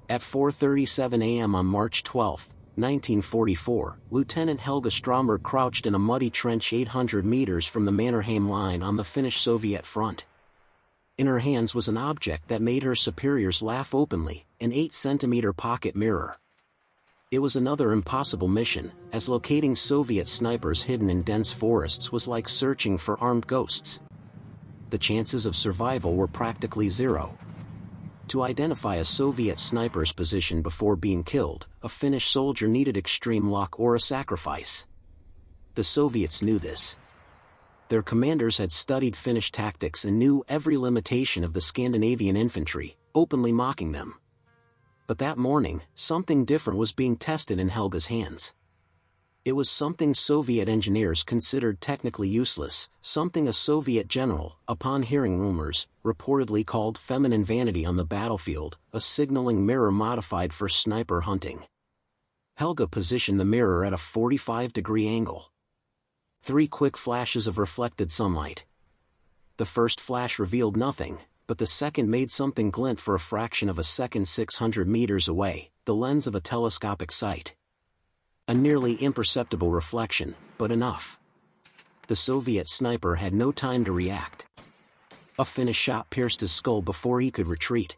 At 4:37 a.m. on March 12, 1944, Lieutenant Helga Pocket crouched in a muddy trench 800 meters from the Mannerheim line on the Finnish-Soviet front. In her hands was an object that made her superiors laugh openly, an 8-centimeter pocket mirror. It was another impossible mission, as locating Soviet snipers hidden in dense forests was like searching for armed ghosts. The chances of survival were practically zero. To identify a Soviet sniper's position before being killed, a Finnish soldier needed extreme luck or a sacrifice. The Soviets knew this. Their commanders had studied Finnish tactics and knew every limitation of the Scandinavian infantry, openly mocking them. But that morning, something different was being tested in Helga's hands. It was something Soviet engineers considered technically useless, something a Soviet general, upon hearing rumors, reportedly called feminine vanity on the battlefield, a signaling mirror modified for sniper hunting. Helga positioned the mirror at a 45-degree angle. 3 quick flashes of reflected sunlight. The first flash revealed nothing, but the second made something glint for a fraction of a second 600 meters away, the lens of a telescopic sight. A nearly imperceptible reflection, but enough. The Soviet sniper had no time to react. A Finnish shot pierced his skull before he could retreat.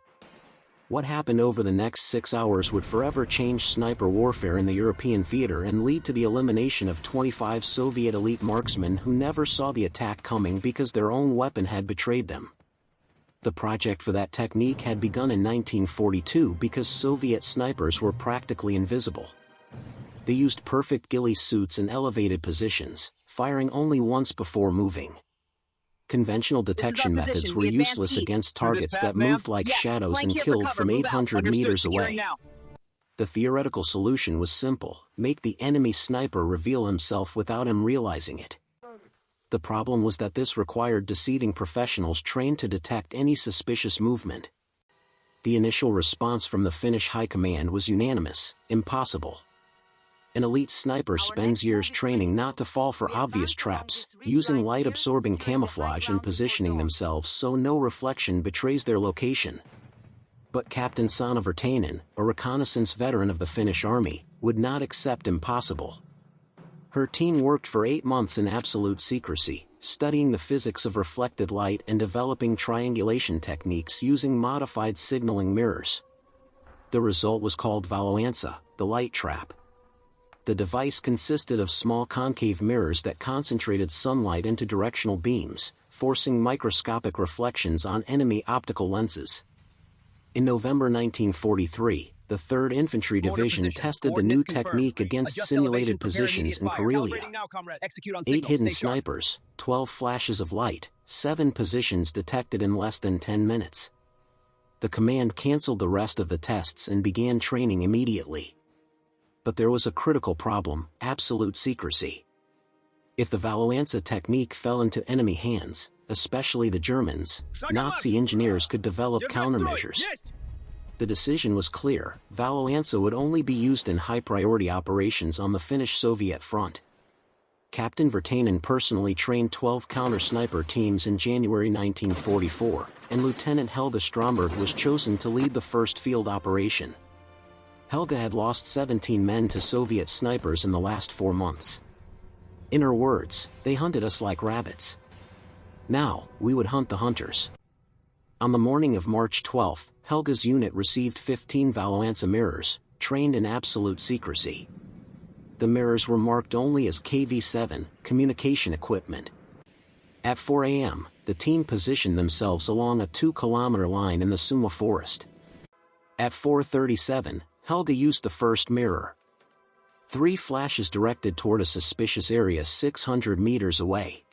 What happened over the next 6 hours would forever change sniper warfare in the European theater and lead to the elimination of 25 Soviet elite marksmen who never saw the attack coming because their own weapon had betrayed them. The project for that technique had begun in 1942 because Soviet snipers were practically invisible. They used perfect ghillie suits and elevated positions, firing only once before moving. Conventional detection methods were useless against targets that moved like shadows and killed from 800 meters away. The theoretical solution was simple: make the enemy sniper reveal himself without him realizing it. The problem was that this required deceiving professionals trained to detect any suspicious movement. The initial response from the Finnish high command was unanimous: impossible. An elite sniper spends years training not to fall for obvious traps, using light-absorbing camouflage and positioning themselves so no reflection betrays their location. But Captain Sanna Virtanen, a reconnaissance veteran of the Finnish army, would not accept impossible. Her team worked for 8 months in absolute secrecy, studying the physics of reflected light and developing triangulation techniques using modified signaling mirrors. The result was called Valoansa, the light trap. The device consisted of small concave mirrors that concentrated sunlight into directional beams, forcing microscopic reflections on enemy optical lenses. In November 1943, the 3rd Infantry Division tested the new technique against simulated positions in Karelia. 8 hidden snipers, 12 flashes of light, 7 positions detected in less than 10 minutes. The command canceled the rest of the tests and began training immediately. But there was a critical problem: absolute secrecy. If the Valoansa technique fell into enemy hands, especially the Germans, Nazi engineers could develop countermeasures. The decision was clear: Valoansa would only be used in high-priority operations on the Finnish-Soviet front. Captain Virtanen personally trained 12 counter-sniper teams in January 1944, and Lieutenant Helga Pocket was chosen to lead the first field operation. Helga had lost 17 men to Soviet snipers in the last 4 months. In her words, "They hunted us like rabbits. Now, we would hunt the hunters." On the morning of March 12, Helga's unit received 15 Valoansa mirrors, trained in absolute secrecy. The mirrors were marked only as KV-7, communication equipment. At 4 a.m., the team positioned themselves along a 2-kilometer line in the Suma forest. At 4:37, Helga used the first mirror. 3 flashes directed toward a suspicious area 600 meters away.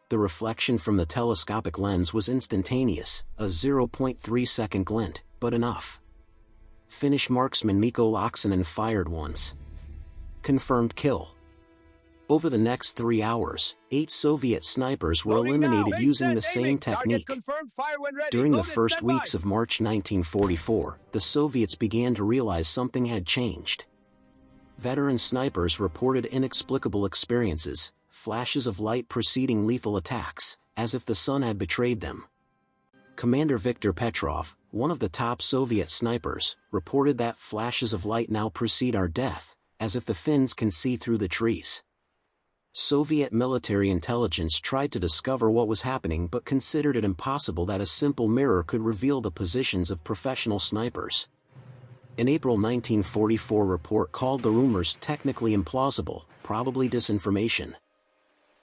The reflection from the telescopic lens was instantaneous, a 0.3-second glint, but enough. Finnish marksman Mikko Laaksonen fired once. Confirmed kill. Over the next 3 hours, 8 Soviet snipers were eliminated using the same technique. During the first weeks of March 1944, the Soviets began to realize something had changed. Veteran snipers reported inexplicable experiences, flashes of light preceding lethal attacks, as if the sun had betrayed them. Commander Viktor Petrov, one of the top Soviet snipers, reported that flashes of light now precede our death, as if the Finns can see through the trees. Soviet military intelligence tried to discover what was happening but considered it impossible that a simple mirror could reveal the positions of professional snipers. An April 1944 report called the rumors technically implausible, probably disinformation.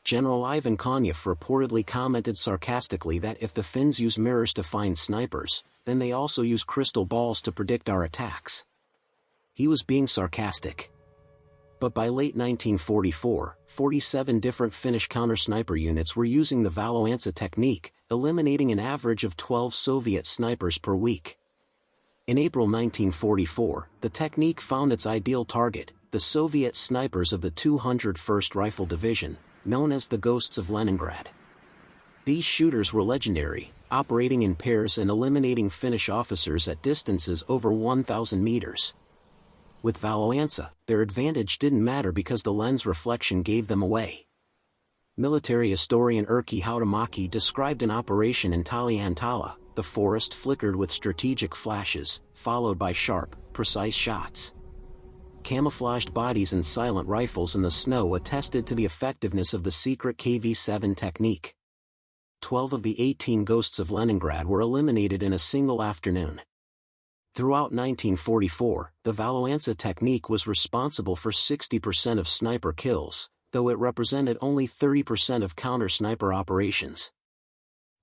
General Ivan Konev reportedly commented sarcastically that if the Finns use mirrors to find snipers, then they also use crystal balls to predict our attacks. He was being sarcastic. But by late 1944, 47 different Finnish counter-sniper units were using the Valoansa technique, eliminating an average of 12 Soviet snipers per week. In April 1944, the technique found its ideal target, the Soviet snipers of the 201st Rifle Division, known as the Ghosts of Leningrad. These shooters were legendary, operating in pairs and eliminating Finnish officers at distances over 1,000 meters. With Valoansa, their advantage didn't matter because the lens reflection gave them away. Military historian Erkki Hautamäki described an operation in Taliantala. The forest flickered with strategic flashes, followed by sharp, precise shots. Camouflaged bodies and silent rifles in the snow attested to the effectiveness of the secret KV-7 technique. 12 of the 18 Ghosts of Leningrad were eliminated in a single afternoon. Throughout 1944, the Valoansa technique was responsible for 60% of sniper kills, though it represented only 30% of counter-sniper operations.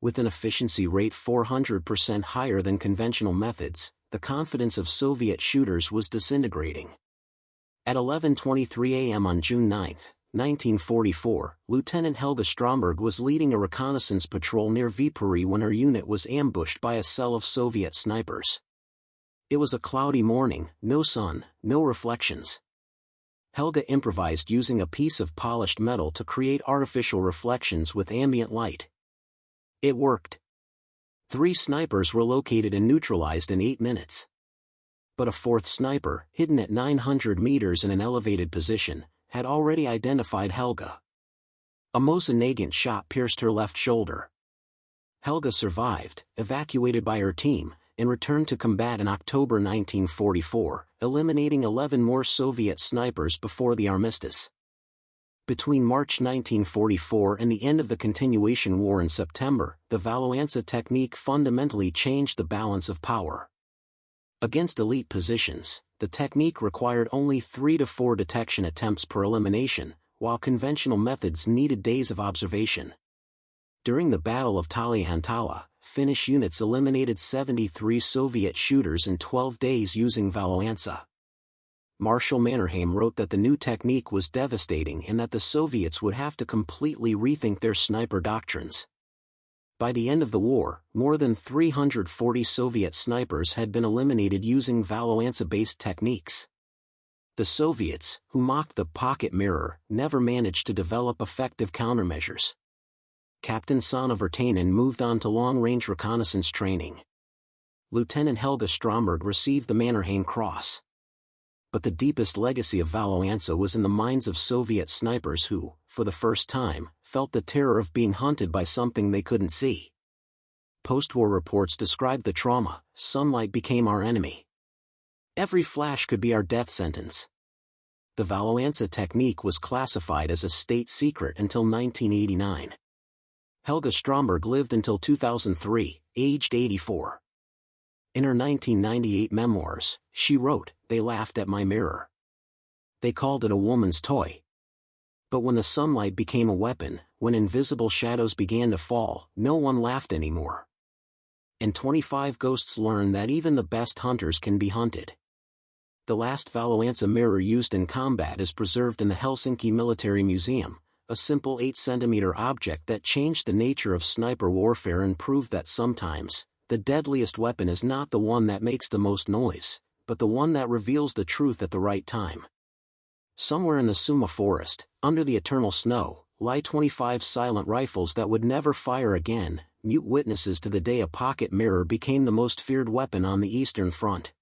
With an efficiency rate 400% higher than conventional methods, the confidence of Soviet shooters was disintegrating. At 11:23 a.m. on June 9, 1944, Lieutenant Helga Stromberg was leading a reconnaissance patrol near Viipuri when her unit was ambushed by a cell of Soviet snipers. It was a cloudy morning, no sun, no reflections. Helga improvised using a piece of polished metal to create artificial reflections with ambient light. It worked. 3 snipers were located and neutralized in 8 minutes. But a 4th sniper, hidden at 900 meters in an elevated position, had already identified Helga. A Mosin-Nagant shot pierced her left shoulder. Helga survived, evacuated by her team, and returned to combat in October 1944, eliminating 11 more Soviet snipers before the armistice. Between March 1944 and the end of the continuation war in September, the Valoansa technique fundamentally changed the balance of power. Against elite positions, the technique required only 3 to 4 detection attempts per elimination, while conventional methods needed days of observation. During the Battle of Taliantala, Finnish units eliminated 73 Soviet shooters in 12 days using Valoansa. Marshal Mannerheim wrote that the new technique was devastating and that the Soviets would have to completely rethink their sniper doctrines. By the end of the war, more than 340 Soviet snipers had been eliminated using Valoansa-based techniques. The Soviets, who mocked the pocket mirror, never managed to develop effective countermeasures. Captain Sanna Virtanen moved on to long-range reconnaissance training. Lieutenant Helga Stromberg received the Mannerheim Cross. But the deepest legacy of Valoansa was in the minds of Soviet snipers who, for the first time, felt the terror of being hunted by something they couldn't see. Post-war reports described the trauma. Sunlight became our enemy. Every flash could be our death sentence. The Valoansa technique was classified as a state secret until 1989. Helga Stromberg lived until 2003, aged 84. In her 1998 memoirs, she wrote, "They laughed at my mirror. They called it a woman's toy. But when the sunlight became a weapon, when invisible shadows began to fall, no one laughed anymore." And 25 ghosts learned that even the best hunters can be hunted. The last Valoansa mirror used in combat is preserved in the Helsinki Military Museum, a simple 8-centimeter object that changed the nature of sniper warfare and proved that sometimes, the deadliest weapon is not the one that makes the most noise, but the one that reveals the truth at the right time. Somewhere in the Suma forest, under the eternal snow, lie 25 silent rifles that would never fire again, mute witnesses to the day a pocket mirror became the most feared weapon on the Eastern Front.